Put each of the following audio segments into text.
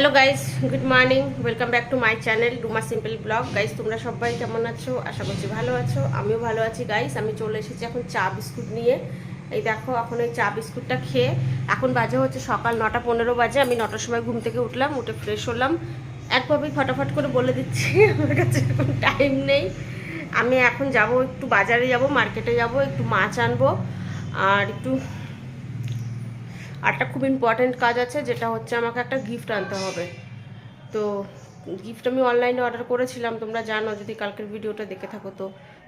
Hello guys, good morning, welcome back to my channel Ruma simple blog. Guys, তোমরা সবাই কেমন আছো? আশা করছি ভালো আছো। আমিও ভালো আছি। গাইস, আমি চলে এসেছি এখন চা বিস্কুট নিয়ে। এই দেখো, এখন এই চা বিস্কুটটা খেয়ে এখন বাজে হচ্ছে সকাল 9:15 বাজে। আমি 9টার সময় ঘুম থেকে উঠলাম, উঠে ফ্রেশ হলাম। একভাবেই ফটাফট করে বলে দিচ্ছি, আমার কাছে এখন টাইম নেই। আমি এখন যাব, একটু বাজারে যাব, মার্কেটে যাব, একটু মাছ আনবো, আর একটু একটা খুব ইম্পর্ট্যান্ট কাজ আছে, যেটা হচ্ছে আমাকে একটা গিফট আনতে হবে। তো গিফট আমি অনলাইনে অর্ডার করেছিলাম, তোমরা জানো যদি কালকের ভিডিওটা দেখে থাকো। তো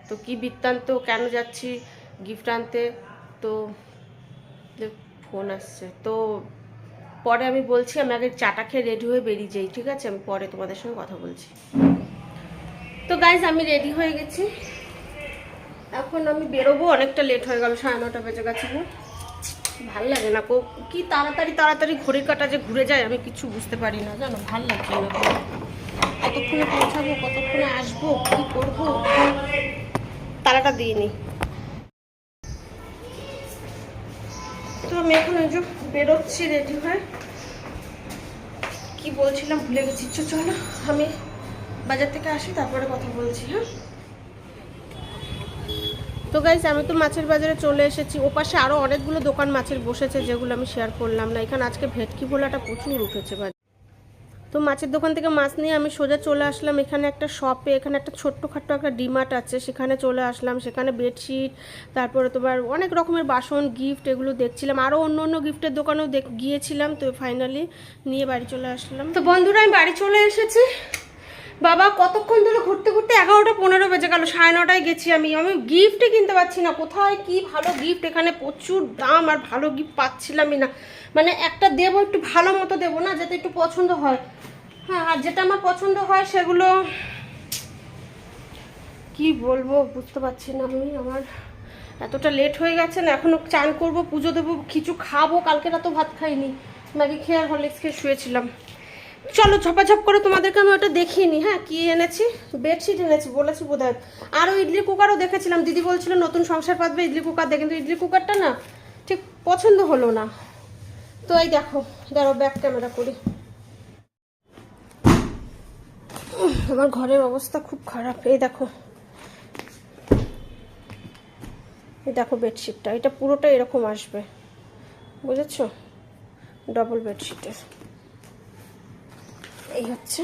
তো কী বৃত্তান্ত, কেন যাচ্ছি গিফট আনতে, তো ফোন আসছে। তো পরে আমি বলছি, আমি আগে চাটা খেয়ে রেডি হয়ে বেরিয়ে যাই, ঠিক আছে? আমি পরে তোমাদের সঙ্গে কথা বলছি। তো গাইজ, আমি রেডি হয়ে গেছি, এখন আমি বেরোবো। অনেকটা লেট হয়ে গেল, 9:30 বেজে গেছে। ভাল লাগে না কি তাড়াতাড়ি তাড়াতাড়ি ঘড়ির কাঁটা যে ঘুরে যায়, আমি কিছু বুঝতে পারি না, জানো? ভাল লাগছে না। কতক্ষণে পৌঁছাবো, কতক্ষণে আসবো, কি করবো, তারাটা দিইনি। তো আমি এখন ওই যে বেরোচ্ছি রেডি হয়ে। কি বলছিলাম ভুলে গেছি। চলো আমি বাজার থেকে আসি, তারপরে কথা বলছি। হ্যাঁ, তো গাইস, আমি তো মাছের বাজারে চলে এসেছি। ওপাশে আরও অনেকগুলো দোকান মাছের বসেছে, যেগুলো আমি শেয়ার করলাম না। এখানে আজকে ভেটকি ভোলাটা প্রচুর উঠেছে বাজারে। তো মাছের দোকান থেকে মাছ নিয়ে আমি সোজা চলে আসলাম এখানে একটা শপে। এখানে একটা ছোট্টখাট্টো একটা ডিমার্ট আছে, সেখানে চলে আসলাম। সেখানে বেডশিট, তারপরে তোমার অনেক রকমের বাসন, গিফট, এগুলো দেখছিলাম। আরও অন্য অন্য গিফটের দোকানেও গিয়েছিলাম। তো ফাইনালি নিয়ে বাড়ি চলে আসলাম। তো বন্ধুরা, আমি বাড়ি চলে এসেছি। বাবা, কতক্ষণ ধরে ঘুরতে ঘুরতে 11:15 বেজে গেল। 9:30 গেছি। আমি গিফটই কিনতে পারছি না। কোথায় কি ভালো গিফট, এখানে প্রচুর দাম, আর ভালো গিফট পাচ্ছিলামই না। মানে একটা দেবো, একটু ভালো মতো দেবো না, যাতে একটু পছন্দ হয়। হ্যাঁ, আর যেটা আমার পছন্দ হয় সেগুলো কি বলবো বুঝতে পারছি না আমি। আমার এতটা লেট হয়ে গেছে না, এখনও চান করবো, পুজো দেবো, কিছু খাবো। কালকে রাতেও ভাত খাইনি, ম্যাগি খেয়ে আর হরলিক্স খেয়ে শুয়েছিলাম। চলো ঝপাঝপ করে তোমাদেরকে আমি ওটা দেখিয়ে নিই। হ্যাঁ, কি এনেছি? বেডশিট এনেছি, বলেছি বোধহয়। আরও ইডলি কুকারও দেখেছিলাম। দিদি বলছিল নতুন সংসার পাতবে, ইডলি কুকার দেখে, কিন্তু ইডলি কুকারটা না ঠিক পছন্দ হলো না। তো এই দেখো, দাঁড়াও ব্যাক ক্যামেরা করি। আমার ঘরের অবস্থা খুব খারাপ। এই দেখো, এই দেখো বেডশিটটা, এটা পুরোটা এরকম আসবে, বুঝেছো? ডবল বেডশিটের এই হচ্ছে।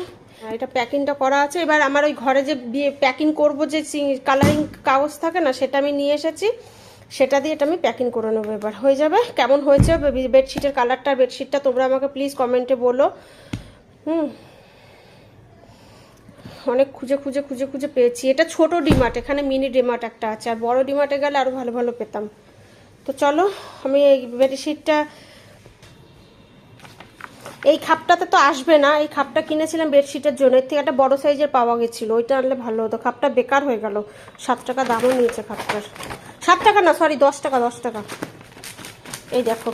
এটা প্যাকিংটা করা আছে। এবার আমার ওই ঘরে যে প্যাকিং করবো, যে কালারিং কাগজ থাকে না, সেটা আমি নিয়ে এসেছি। সেটা দিয়ে এটা আমি প্যাকিং করে নেবো। এবার হয়ে যাবে। কেমন হয়েছে বেডশিটের কালারটা, বেডশিটটা তোমরা আমাকে প্লিজ কমেন্টে বলো। অনেক খুঁজে খুঁজে খুঁজে খুঁজে পেয়েছি। এটা ছোট ডিমার্ট, এখানে মিনি ডিমার্ট একটা আছে, আর বড় ডিমার্টে গেলে আরও ভালো ভালো পেতাম। তো চলো, আমি এই বেডশিটটা, এই খাপটাতে তো আসবে না। এই খাপটা কিনেছিলাম বেডশিটের জন্য, এর থেকে একটা বড় সাইজের পাওয়া গেছিলো, ওইটা আনলে ভালো হতো। খাপটা বেকার হয়ে গেল। 7 টাকা দামও নিয়েছে খাপটার। 7 টাকা না, সরি 10 টাকা, 10 টাকা। এই দেখো,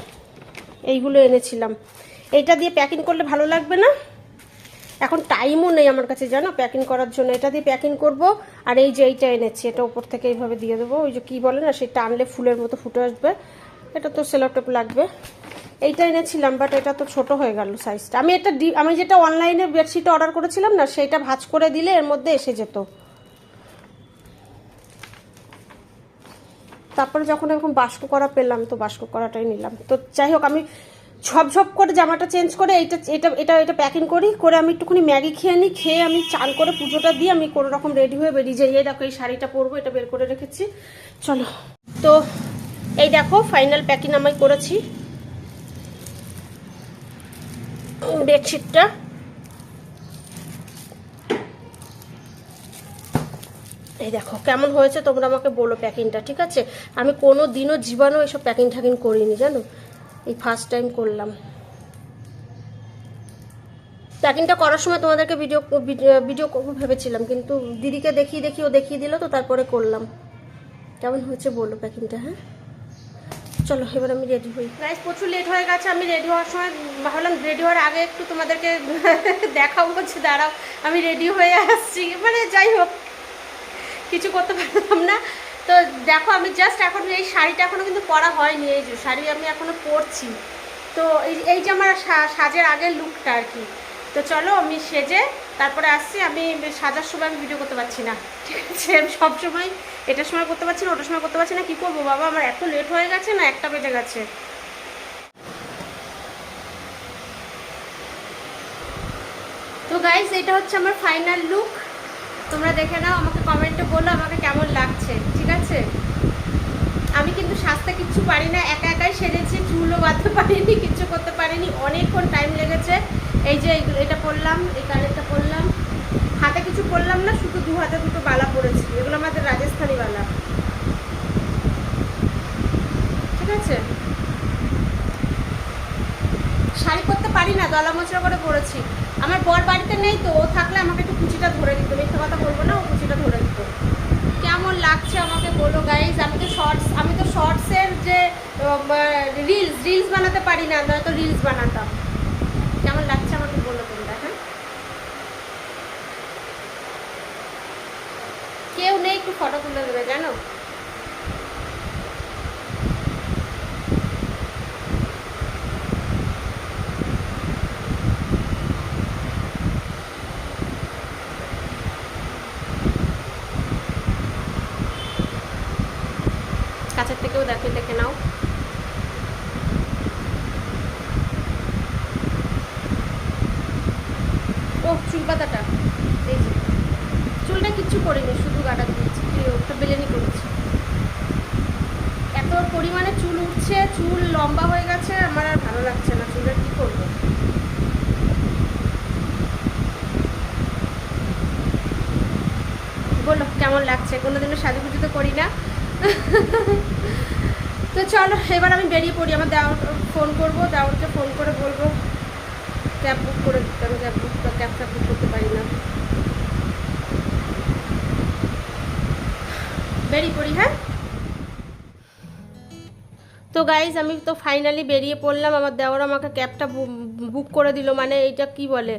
এইগুলো এনেছিলাম। এইটা দিয়ে প্যাকিং করলে ভালো লাগবে না? এখন টাইমও নেই আমার কাছে, জানো, প্যাকিং করার জন্য। এটা দিয়ে প্যাকিং করব। আর এই যে এইটা এনেছি, এটা উপর থেকে এইভাবে দিয়ে দেবো। ওই যে কী বলে না, সেই টানলে ফুলের মতো ফুটে আসবে। এটা তো সেলো টেপ লাগবে। এইটা এনেছিলাম, বাট এটা তো ছোট হয়ে গেল সাইজটা। আমি যেটা অনলাইনে বেডশিট অর্ডার করেছিলাম না, সেইটা ভাঁজ করে দিলে এর মধ্যে এসে যেত। তারপরে যখন এখন বাস্ক করা পেলাম, তো বাস্ক করাটাই নিলাম। তো যাই হোক, আমি ঝপঝপ করে জামাটা চেঞ্জ করে এইটা এটা এটা এটা প্যাকিং করে আমি একটুখানি ম্যাগি খেয়ে নিই। খেয়ে আমি চান করে পুজোটা দিয়ে আমি কোনো রকম রেডি হয়ে বেরিয়ে যাই। এই দেখো, এই শাড়িটা পরবো, এটা বের করে রেখেছি। চলো, তো এই দেখো ফাইনাল প্যাকিং আমি করেছি বেডশিটটা। এই দেখো কেমন হয়েছে, তোমরা আমাকে বলো প্যাকিংটা, ঠিক আছে? আমি কোনো দিনও জীবনেও এসব প্যাকিং ট্যাকিং করিনি, জানো, এই ফার্স্ট টাইম করলাম। প্যাকিংটা করার সময় তোমাদেরকে ভিডিও করবো ভেবেছিলাম, কিন্তু দিদিকে দেখিয়ে ও দেখিয়ে দিল, তো তারপরে করলাম। কেমন হয়েছে বলো প্যাকিংটা? হ্যাঁ, চলো এবার আমি রেডি হই। গাইস, প্রচুর লেট হয়ে গেছে। আমি রেডি হওয়ার সময় ভাবলাম রেডি হওয়ার আগে একটু তোমাদেরকে দেখাবো, বলছি দাঁড়াও আমি রেডি হয়ে আসছি। মানে যাই হোক, কিছু করতে পারলাম না। তো দেখো, আমি জাস্ট এখন এই শাড়িটা এখনও কিন্তু পরা হয়নি। এই যে শাড়ি আমি এখনও পরছি। তো এই যে আমার সাজের আগের লুকটা আর কি। তো চলো আমি সেজে তারপরে আসছি। আমি সাজার সময় আমি ভিডিও করতে পারছি না, ঠিক আছে? আমি সবসময় এটার সময় করতে পারছি না, ওটার সময় করতে পারছি না। কী করবো বাবা, আমার এত লেট হয়ে গেছে না, 1টা বেজে গেছে। তো গাইস এটা হচ্ছে আমার ফাইনাল লুক, তোমরা দেখে নাও, আমাকে কমেন্টে বলো আমাকে কেমন লাগছে, ঠিক আছে? আমি কিন্তু সাজতে কিচ্ছু পারি না, একা একাই সেরেছি, চুলও বাঁধতে পারিনি, কিচ্ছু করতে পারিনি, অনেকক্ষণ টাইম লেগেছে। এই যে এটা পরলাম, এই কানেরটা পরলাম, হাতে কিছু পরলাম না, শুধু 2 হাতে 2টো বালা পরেছি, এগুলো আমাদের রাজস্থানি বালা, ঠিক আছে? শাড়ি পরতে পারি না, গলা মোচড়া করে পরেছি। আমার বর বাড়িতে নেই তো, ও থাকলে আমাকে একটু কুচিটা ধরে দিত, মিথ্যা কথা বলবো না, ও কুচিটা ধরে দিত। কেমন লাগছে আমাকে বলো গাইজ। আমি তো শর্টসের যে রিলস বানাতে পারি না, নয়তো রিলস বানাতাম। কেমন লাগছে আমাকে বলো তোমরা, হ্যাঁ? কেউ নেই একটু ফটো তুলে দেবে, জানো? কাছের থেকেও দেখে নাও। ও চুল পাতাটা, এই যে চুলটা কিচ্ছু করিনি, শুধু গাটা দিয়েছি, ওটা বেলেনি করেছি। এত পরিমাণে চুল উঠছে, চুল লম্বা হয়ে গেছে, আমার আর ভালো লাগছে না, চুলটা কী করবো? বলো কেমন লাগছে? কোনোদিনও সাজুগুজু তো করি না। তো চলো এবার আমি বেরিয়ে পড়ি, আমার দেওয়ার ফোন করবো, দেওয়ারকে ফোন করে বলবো ক্যাব বুক করে দিতে। আমি ক্যাব বুক করতে পারি না। বেরিয়ে পড়ি, হ্যাঁ? তো গাইজ আমি তো ফাইনালি বেরিয়ে পড়লাম, আমার দেওয়ার আমাকে ক্যাবটা বুক করে দিল, মানে এইটা কি বলে,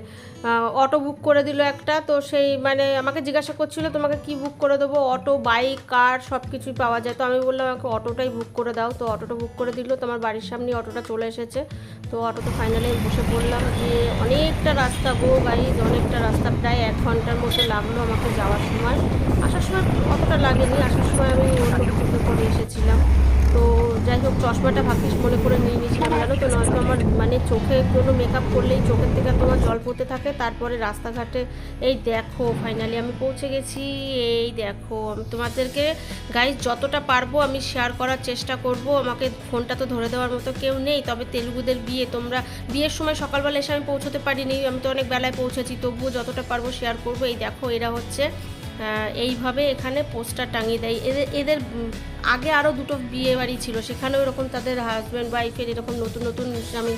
অটো বুক করে দিল একটা। তো সেই মানে আমাকে জিজ্ঞাসা করছিলো তোমাকে কি বুক করে দেবো, অটো, বাইক, কার সব কিছুই পাওয়া যায়। তো আমি বললাম আমাকে অটোটাই বুক করে দাও। তো অটোটা বুক করে দিল, তো আমার বাড়ির সামনে অটোটা চলে এসেছে। তো অটোতে ফাইনালি বসে পড়লাম, গিয়ে অনেকটা রাস্তা গো গাইজ, অনেকটা রাস্তা, প্রায় 1 ঘন্টার মতো লাগলো আমাকে যাওয়ার সময়। আসার সময় অতটা লাগেনি, আসার সময় আমি অন্য কিছু করে এসেছিলাম। তো যাই হোক, চশমাটা ভাগ্যিস মনে করে নিয়ে নিয়েছিলাম, জানো তো, নয়তো আমার মানে চোখে কোনো মেকআপ করলেই চোখের থেকে তোমার জল পড়তে থাকে। তারপরে রাস্তাঘাটে এই দেখো ফাইনালি আমি পৌঁছে গেছি। এই দেখো, আমি তোমাদেরকে গাইজ যতটা পারবো আমি শেয়ার করার চেষ্টা করব। আমাকে ফোনটা তো ধরে দেওয়ার মতো কেউ নেই, তবে তেলুগুদের বিয়ে, তোমরা বিয়ের সময় সকালবেলা এসে আমি পৌঁছতে পারিনি, আমি তো অনেক বেলায় পৌঁছেছি, তবুও যতটা পারবো শেয়ার করব। এই দেখো এরা হচ্ছে এইভাবে এখানে পোস্টার টাঙিয়ে দেয়। এদের আগে আরও 2টো বিয়ে বাড়ি ছিল, সেখানেও এরকম তাদের হাজব্যান্ড ওয়াইফের এরকম নতুন নতুন আমি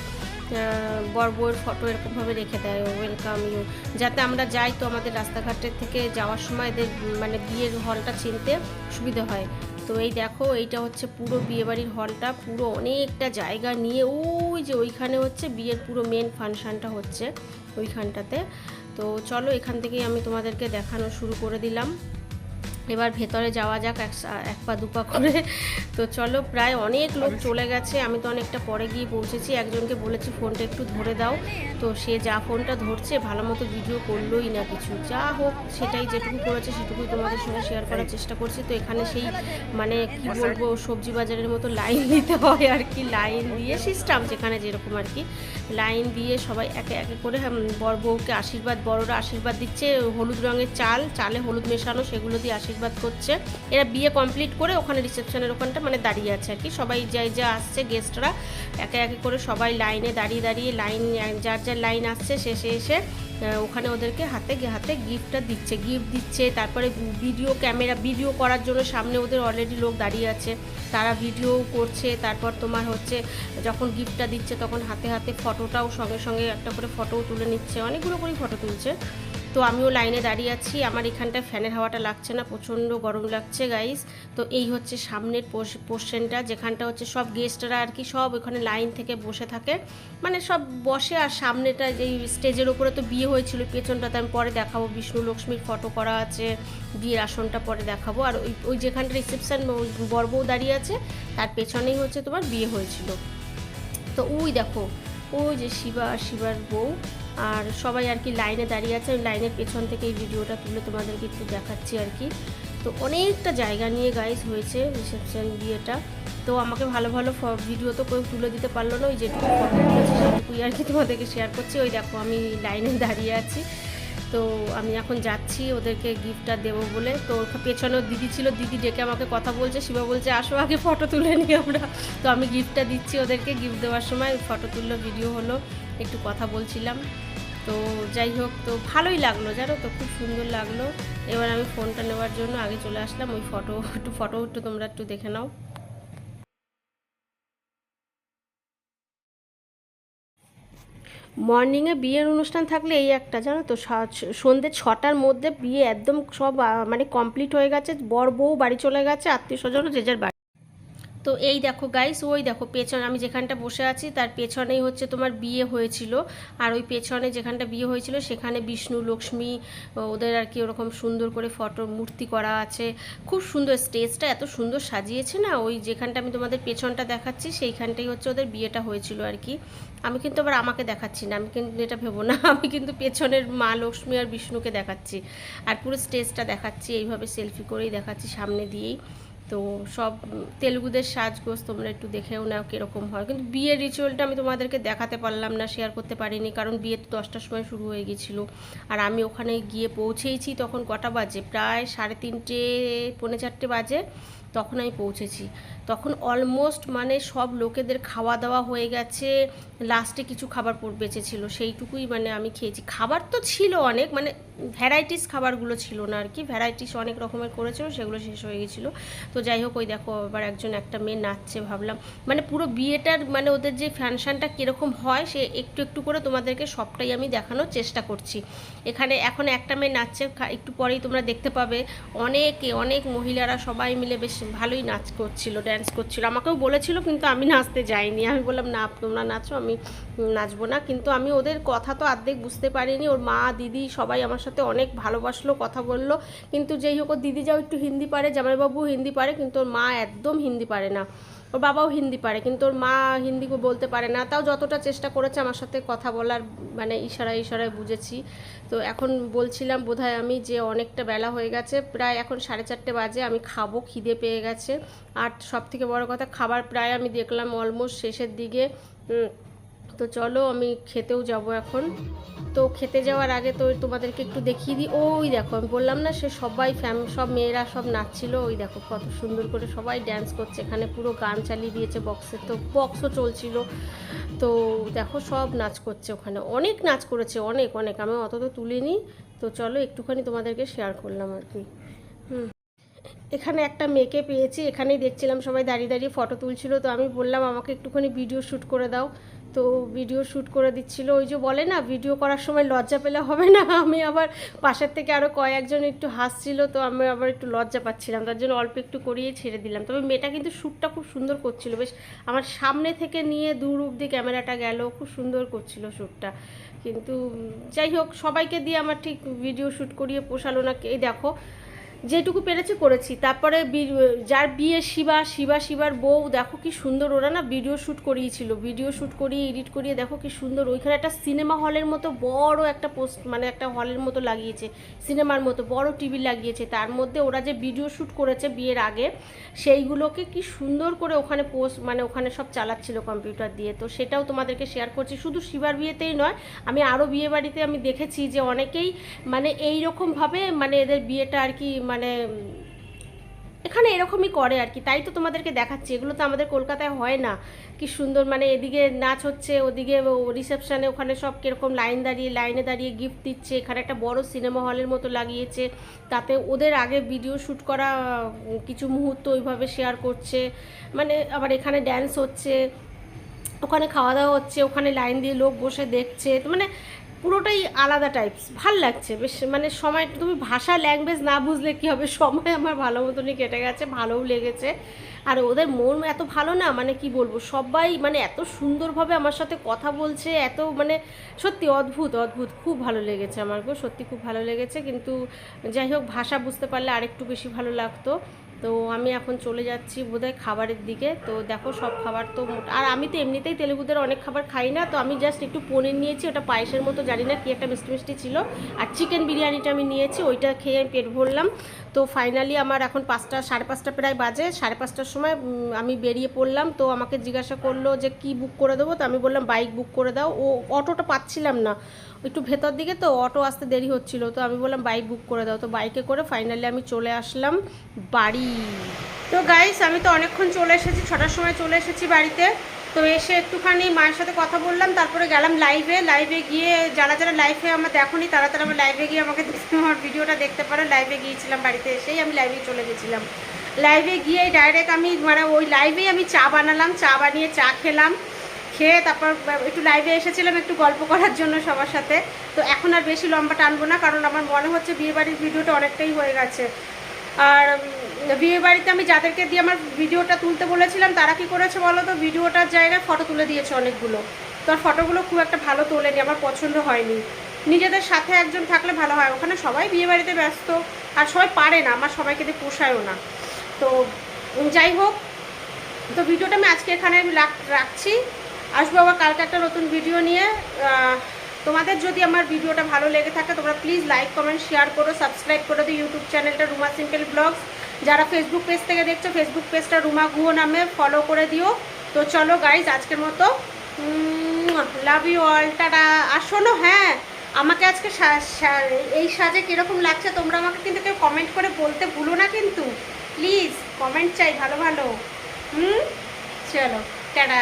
বর বউয়ের ফটো এরকমভাবে রেখে দেয়, ওয়েলকাম ইউ, যাতে আমরা যাই তো আমাদের রাস্তাঘাটের থেকে যাওয়ার সময় এদের মানে বিয়ের হলটা চিনতে সুবিধা হয়। তো এই দেখো এইটা হচ্ছে পুরো বিয়েবাড়ির হলটা, পুরো অনেকটা জায়গা নিয়ে, ওই যে ওইখানে হচ্ছে বিয়ের পুরো মেন ফাংশানটা হচ্ছে ওইখানটাতে। তো চলো এখান থেকেই আমি তোমাদেরকে দেখানো শুরু করে দিলাম। এবার ভেতরে যাওয়া যাক 1 পা 2 পা করে। তো চলো, প্রায় অনেক লোক চলে গেছে, আমি তো অনেকটা পরে গিয়ে পৌঁছেছি। একজনকে বলেছি ফোনটা একটু ধরে দাও, তো সে যা ফোনটা ধরছে ভালো মতো ভিডিও করলোই না কিছু। যা হোক, সেটাই যেটুকু করেছে সেটুকুই তোমাদের সঙ্গে শেয়ার করার চেষ্টা করছি। তো এখানে সেই মানে কি বলবো, সবজি বাজারের মতো লাইন দিতে হয় আর কি, লাইন দিয়ে সিস্টেম যেখানে যেরকম আর কি, লাইন দিয়ে সবাই একে একে করে বর বউকে আশীর্বাদ, বড়রা আশীর্বাদ দিচ্ছে। হলুদ রঙের চালে হলুদ মেশানো, সেগুলো দিয়ে আশীর্বাদ করছে। এরা বিয়ে কমপ্লিট করে ওখানে রিসেপশনের ওখানটা মানে দাঁড়িয়ে আছে আর কি, সবাই যা আসছে গেস্টরা একে একে করে সবাই লাইনে দাঁড়িয়ে দাঁড়িয়ে লাইন, যার যার লাইন আসছে শেষে এসে ওখানে ওদেরকে হাতে গিফট দিচ্ছে। তারপরে ভিডিও করার জন্য সামনে ওদের অলরেডি লোক দাঁড়িয়ে আছে, তারা ভিডিও করছে। তারপর তোমার হচ্ছে যখন গিফটটা দিচ্ছে তখন হাতে হাতে ফটোটাও সঙ্গে সঙ্গে একটা করে ফটোও তুলে নিচ্ছে, অনেকগুলো করেই ফটো তুলছে। তো আমিও লাইনে দাঁড়িয়ে আছি, আমার এখানটায় ফ্যানের হাওয়াটা লাগছে না, প্রচণ্ড গরম লাগছে গাইস। তো এই হচ্ছে সামনের পোর্শনটা, যেখানটা হচ্ছে সব গেস্টরা আর কি সব ওখানে লাইন থেকে বসে থাকে, মানে সব বসে। আর সামনেটা যেই স্টেজের উপরে তো বিয়ে হয়েছিল, পেছনটাতে আমি পরে দেখাবো, বিষ্ণু লক্ষ্মীর ফটো করা আছে, বিয়ের আসনটা পরে দেখাবো। আর ওই যেখানটা রিসেপশন বর বউ দাঁড়িয়ে আছে তার পেছনেই হচ্ছে তোমার বিয়ে হয়েছিল। তো ওই দেখো, ওই যে শিবার বউ আর সবাই আর কি লাইনে দাঁড়িয়ে আছে। আমি লাইনের পেছন থেকে এই ভিডিওটা তুলে তোমাদেরকে একটু দেখাচ্ছি আর কি। তো অনেকটা জায়গা নিয়ে গাইস হয়েছে রিসেপশন বিয়েটা। তো আমাকে ভালো ভালো ভিডিও তো কেউ তুলে দিতে পারলো না, ওই যেটুকু ফটো তুলেছি সেটুকুই আর কি তোমাদেরকে শেয়ার করছি। ওই দেখো আমি লাইনে দাঁড়িয়ে আছি। তো আমি এখন যাচ্ছি ওদেরকে গিফটটা দেবো বলে। তো পেছনেও দিদি ছিল, দিদি ডেকে আমাকে কথা বলছে, শিবা বলছে আসো আগে ফটো তুলে নিই আমরা। তো আমি গিফটটা দিচ্ছি ওদেরকে, গিফট দেওয়ার সময় ফটো তুললো, ভিডিও হলো, একটু কথা বলছিলাম। তো যাই হোক, তো ভালোই লাগলো জানো তো, খুব সুন্দর লাগলো। এবার আমি ফোনটা নেওয়ার জন্য আগে চলে আসলাম, ওই ফটো তোমরা একটু দেখে নাও। মর্নিংয়ে বিয়ের অনুষ্ঠান থাকলে এই একটা জানো তো, সন্ধ্যে 6টার মধ্যে বিয়ে একদম সব মানে কমপ্লিট হয়ে গেছে, বর বউ বাড়ি চলে গেছে, আত্মীয় স্বজনও যে যার বাড়ি। তো এই দেখো গাইস, ওই দেখো পেছনে আমি যেখানটা বসে আছি তার পেছনেই হচ্ছে তোমার বিয়ে হয়েছিল। আর ওই পেছনে যেখানটা বিয়ে হয়েছিল সেখানে বিষ্ণু লক্ষ্মী ওদের আর কি ওরকম সুন্দর করে ফটো মূর্তি করা আছে, খুব সুন্দর। স্টেজটা এত সুন্দর সাজিয়েছে না, ওই যেখানটা আমি তোমাদের পেছনটা দেখাচ্ছি সেইখানটাই হচ্ছে ওদের বিয়েটা হয়েছিল আর কি। আমি কিন্তু আবার আমাকে দেখাচ্ছি না, আমি কিন্তু এটা ভেবো না, আমি কিন্তু পেছনের মা লক্ষ্মী আর বিষ্ণুকে দেখাচ্ছি, আর পুরো স্টেজটা দেখাচ্ছি এইভাবে সেলফি করেই দেখাচ্ছি সামনে দিয়েই। তো সব তেলুগুদের সাজগোজ তোমরা একটু দেখেও নাও কীরকম হয়। কিন্তু বিয়ের রিচুয়ালটা আমি তোমাদেরকে দেখাতে পারলাম না, শেয়ার করতে পারিনি, কারণ বিয়ে তো 10টার সময় শুরু হয়ে গেছিলো। আর আমি ওখানে গিয়ে পৌঁছেইছি তখন কটা বাজে, প্রায় 3:30 পৌনে 4টে বাজে, তখন আমি পৌঁছেছি। তখন অলমোস্ট মানে সব লোকেদের খাওয়া দাওয়া হয়ে গেছে, লাস্টে কিছু খাবার বেঁচেছিল সেইটুকুই মানে আমি খেয়েছি। খাবার তো ছিল অনেক, মানে ভ্যারাইটিস খাবারগুলো ছিল না আর কি, ভ্যারাইটিস অনেক রকমের করেছিল, সেগুলো শেষ হয়ে গেছিলো। তো যাই হোক, ওই দেখো আবার একটা মেয়ে নাচছে, ভাবলাম মানে পুরো বিয়েটার মানে ওদের যে ফাংশনটা কীরকম হয় সে একটু একটু করে তোমাদেরকে সবটাই আমি দেখানোর চেষ্টা করছি। এখানে এখন একটা মেয়ে নাচছে, একটু পরেই তোমরা দেখতে পাবে অনেক মহিলারা সবাই মিলে বেশ ভালোই নাচ করছিল, ড্যান্স করছিল। আমাকেও বলেছিল কিন্তু আমি নাচতে যাইনি, আমি বললাম না তোমরা নাচো, আমি নাচবো না। কিন্তু আমি ওদের কথা তো অর্ধেক বুঝতে পারিনি, ওর মা দিদি সবাই আমার সাথে অনেক ভালোবাসলো, কথা বললো। কিন্তু যেই হোক, ওর দিদি যাও একটু হিন্দি পারে, জামাইবাবু হিন্দি পারে, কিন্তু ওর মা একদম হিন্দি পারে না। ওর বাবাও হিন্দি পারে কিন্তু ওর মা হিন্দি বলতে পারে না, তাও যতটা চেষ্টা করেছে আমার সাথে কথা বলার, মানে ইশারায় বুঝেছি। তো এখন বলছিলাম বোধহয় আমি যে অনেকটা বেলা হয়ে গেছে, প্রায় এখন 4:30 বাজে, আমি খাবো, খিদে পেয়ে গেছে। আর সব থেকে বড় কথা, খাবার প্রায় আমি দেখলাম অলমোস্ট শেষের দিকে। তো চলো আমি খেতেও যাব এখন। তো খেতে যাওয়ার আগে তো তোমাদেরকে একটু দেখিয়ে দিই, ওই দেখো আমি বললাম না সে সবাই সব মেয়েরা সব নাচছিল, ওই দেখো কত সুন্দর করে সবাই ড্যান্স করছে, এখানে পুরো গান চালিয়ে দিয়েছে, তো বক্সও চলছিল। তো দেখো সব নাচ করছে, ওখানে অনেক নাচ করেছে, অনেক আমি অত তো তুলিনি। তো চলো একটুখানি তোমাদেরকে শেয়ার করলাম আর কি। এখানে একটা মেয়েকে পেয়েছি, এখানেই দেখছিলাম সবাই দাঁড়িয়ে দাঁড়িয়ে ফটো তুলছিল, তো আমি বললাম আমাকে একটুখানি ভিডিও শ্যুট করে দাও। তো ভিডিও শ্যুট করে দিচ্ছিল, ওই যে বলে না ভিডিও করার সময় লজ্জা পেলে হবে না, আমি আবার পাশের থেকে আরও কয়েকজন একটু হাসছিল, তো আমি আবার একটু লজ্জা পাচ্ছিলাম, তার জন্য অল্প একটু করিয়ে ছেড়ে দিলাম। তবে মেয়েটা কিন্তু শ্যুটটা খুব সুন্দর করছিল, বেশ আমার সামনে থেকে নিয়ে দূর অবধি ক্যামেরাটা গেল, খুব সুন্দর করছিল শ্যুটটা। কিন্তু যাই হোক, সবাইকে দিয়ে আমার ঠিক ভিডিও শ্যুট করিয়ে পোষালো না। এই দেখো যেটুকু পেরেছি করেছি। তারপরে যার বিয়ে শিবার বউ, দেখো কি সুন্দর ওরা না ভিডিও শ্যুট করিয়েছিল, ভিডিও শ্যুট করিয়ে এডিট করিয়ে দেখো কি সুন্দর। ওইখানে একটা সিনেমা হলের মতো বড় একটা মানে একটা হলের মতো লাগিয়েছে, সিনেমার মতো বড় টিভি লাগিয়েছে, তার মধ্যে ওরা যে ভিডিও শ্যুট করেছে বিয়ের আগে সেইগুলোকে কি সুন্দর করে ওখানে মানে ওখানে সব চালাচ্ছিল কম্পিউটার দিয়ে। তো সেটাও তোমাদেরকে শেয়ার করছি। শুধু শিবার বিয়েতেই নয়, আমি আরও বিয়ে বাড়িতে আমি দেখেছি যে অনেকেই মানে এইরকমভাবে মানে এদের বিয়েটা আর কি মানে এখানে এরকমই করে আর কি, তাই তো তোমাদেরকে দেখাচ্ছি। এগুলো তো আমাদের কলকাতায় হয় না। কি সুন্দর মানে এদিকে নাচ হচ্ছে, ওদিকে রিসেপশানে ওখানে সব কীরকম লাইনে দাঁড়িয়ে গিফট দিচ্ছে, এখানে একটা বড় সিনেমা হলের মতো লাগিয়েছে, তাতে ওদের আগে ভিডিও শ্যুট করা কিছু মুহূর্ত ওইভাবে শেয়ার করছে, মানে আবার এখানে ড্যান্স হচ্ছে, ওখানে খাওয়া দাওয়া হচ্ছে, ওখানে লাইন দিয়ে লোক বসে দেখছে। তো মানে পুরোটাই আলাদা টাইপস, ভাল লাগছে বেশ। মানে সময় তুমি ভাষা ল্যাঙ্গুয়েজ না বুঝলে কী হবে, সময় আমার ভালো মতনই কেটে গেছে, ভালোও লেগেছে। আর ওদের মন এত ভালো না, মানে কি বলবো, সবাই মানে এত সুন্দরভাবে আমার সাথে কথা বলছে, এত মানে সত্যি অদ্ভুত, খুব ভালো লেগেছে আমার গো, সত্যি খুব ভালো লেগেছে। কিন্তু যাই হোক, ভাষা বুঝতে পারলে আরেকটু বেশি ভালো লাগতো। তো আমি এখন চলে যাচ্ছি বোধহয় খাবারের দিকে। তো দেখো সব খাবার তো আর আমি তো এমনিতেই তেলেগুদের অনেক খাবার খাই না, তো আমি জাস্ট একটু পনির নিয়েছি, ওটা পায়েসের মতো জানি না কি একটা মিষ্টি মিষ্টি ছিল, আর চিকেন বিরিয়ানিটা আমি নিয়েছি, ওইটা খেয়ে আমি পেট ভরলাম। তো ফাইনালি আমার এখন 5টা 5:30 প্রায় বাজে, 5:30টার সময় আমি বেরিয়ে পড়লাম। তো আমাকে জিজ্ঞাসা করলো যে কি বুক করে দেবো, তো আমি বললাম বাইক বুক করে দাও। ও অটোটা পাচ্ছিলাম না, একটু ভেতর দিকে তো অটো আসতে দেরি হচ্ছিল, তো আমি বললাম বাইক বুক করে দাও। তো বাইকে করে ফাইনালি আমি চলে আসলাম বাড়ি। তো গাইস আমি তো অনেকক্ষণ চলে এসেছি, 6টার সময় চলে এসেছি বাড়িতে। তো এসে একটুখানি মায়ের সাথে কথা বললাম, তারপরে গেলাম লাইভে গিয়ে যারা যারা লাইভে আমার দেখোনি তারা তারা আমার লাইভে গিয়ে আমাকে আমার ভিডিওটা দেখতে পারো। লাইভে গিয়েছিলাম, বাড়িতে এসেই আমি লাইভে চলে গেছিলাম। লাইভে গিয়ে ডাইরেক্ট আমি মানে ওই লাইভেই আমি চা বানালাম, চা বানিয়ে চা খেলাম, খেয়ে তারপর একটু লাইভে এসেছিলাম একটু গল্প করার জন্য সবার সাথে। তো এখন আর বেশি লম্বা টানবো না, কারণ আমার মনে হচ্ছে বিয়েবাড়ির ভিডিওটা অনেকটাই হয়ে গেছে। আর বিয়েবাড়িতে আমি যাদেরকে দিয়ে আমার ভিডিওটা তুলতে বলেছিলাম তারা কি করেছে বলো তো, ভিডিওটার জায়গায় ফটো তুলে দিয়েছে অনেকগুলো। তো আর ফটোগুলো খুব একটা ভালো তোলেনি, আমার পছন্দ হয়নি। নিজেদের সাথে একজন থাকলে ভালো হয়, ওখানে সবাই বিয়েবাড়িতে ব্যস্ত আর সবাই পারে না, আমার সবাইকে দিয়ে পোষায়ও না। তো যাই হোক, তো ভিডিওটা আমি আজকে এখানে রাখছি, আসবো আবার কালকে একটা নতুন ভিডিও নিয়ে। তোমাদের যদি আমার ভিডিওটা ভালো লেগে থাকে তোমরা প্লিজ লাইক কমেন্ট শেয়ার করো, সাবস্ক্রাইব করে দিও ইউটিউব চ্যানেলটা রুমা সিম্পল ব্লগস। যারা ফেসবুক পেজ থেকে দেখছো ফেসবুক পেজটা রুমা গুহ নামে ফলো করে দিও। তো চলো গাইজ আজকের মতো লাভ ইউ অল, টাটা। আর শোনো, হ্যাঁ আমাকে আজকে এই সাজে কীরকম লাগছে তোমরা আমাকে কিন্তু কেউ কমেন্ট করে বলতে ভুলো না কিন্তু, প্লিজ কমেন্ট চাই ভালো ভালো। চলো টাটা।